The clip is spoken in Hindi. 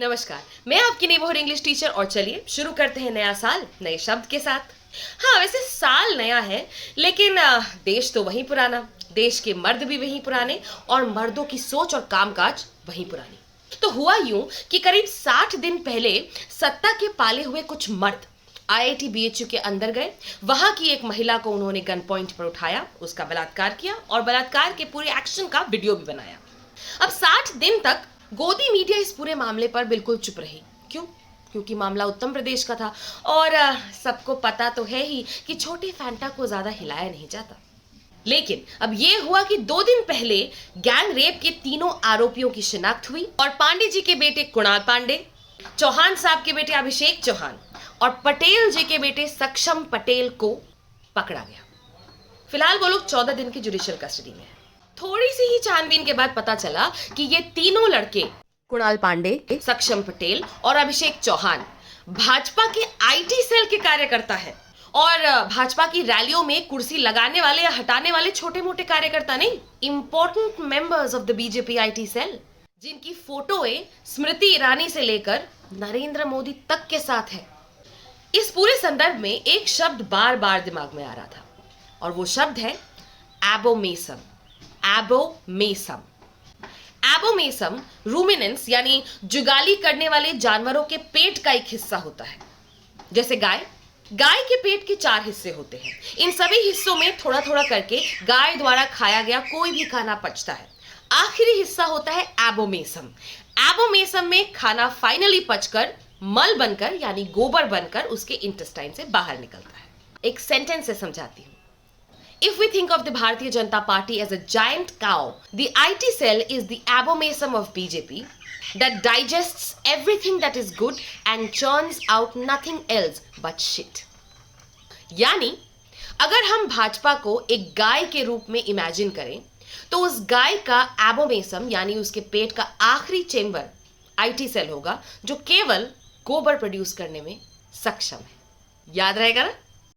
नमस्कार, मैं आपकी नेबरहुड इंग्लिश टीचर और चलिए शुरू करते हैं नया साल नए शब्द के साथ। हाँ, वैसे साल नया है लेकिन देश तो वही पुराना, देश के मर्द भी वही पुराने और मर्दों की सोच और कामकाज वही पुरानी। तो हुआ यूं कि करीब 60 दिन पहले सत्ता के पाले हुए कुछ मर्द आईआईटी बीएचयू के अंदर गए। वहां की एक महिला को उन्होंने गन पॉइंट पर उठाया, उसका बलात्कार किया और बलात्कार के पूरे एक्शन का वीडियो भी बनाया। अब 60 दिन तक गोदी मीडिया इस पूरे मामले पर बिल्कुल चुप रही। क्यों? क्योंकि मामला उत्तर प्रदेश का था और सबको पता तो है ही कि छोटे फैंटा को ज्यादा हिलाया नहीं जाता। लेकिन अब ये हुआ कि 2 दिन पहले गैंग रेप के तीनों आरोपियों की शिनाख्त हुई और पांडे जी के बेटे कुणाल पांडे, चौहान साहब के बेटे अभिषेक चौहान और पटेल जी के बेटे सक्षम पटेल को पकड़ा गया। फिलहाल वो लोग 14 दिन की जुडिशियल कस्टडी में है। थोड़ी सी ही छानबीन के बाद पता चला कि ये तीनों लड़के कुणाल पांडे, सक्षम पटेल और अभिषेक चौहान भाजपा के आईटी सेल के कार्यकर्ता हैं और भाजपा की रैलियों में कुर्सी लगाने वाले या हटाने वाले छोटे मोटे कार्यकर्ता नहीं, important members of the BJP IT cell, जिनकी फोटोएं स्मृति ईरानी से लेकर नरेंद्र मोदी तक के साथ है। इस पूरे संदर्भ में एक शब्द बार बार दिमाग में आ रहा था और वो शब्द है एबोमेसम। एबोमेसम एबोमेसम रूमिनेंस यानी जुगाली करने वाले जानवरों के पेट का एक हिस्सा होता है। जैसे गाय के पेट के 4 हिस्से होते हैं। इन सभी हिस्सों में थोड़ा थोड़ा करके गाय द्वारा खाया गया कोई भी खाना पचता है। आखिरी हिस्सा होता है एबोमेसम। एबोमेसम में खाना फाइनली पचकर मल बनकर यानी गोबर बनकर उसके इंटेस्टाइन से बाहर निकलता है। एक सेंटेंस से समझाती हूं। If we think of the Bharatiya Janata Party as a giant cow, the IT cell is the abomasum of BJP that digests everything that is good and churns out nothing else but shit. यानी अगर हम भाजपा को एक गाय के रूप में इमेजिन करें तो उस गाय का एबोमेसम यानी उसके पेट का आखिरी चेंबर आईटी सेल होगा जो केवल गोबर प्रोड्यूस करने में सक्षम है। याद रहेगा ना?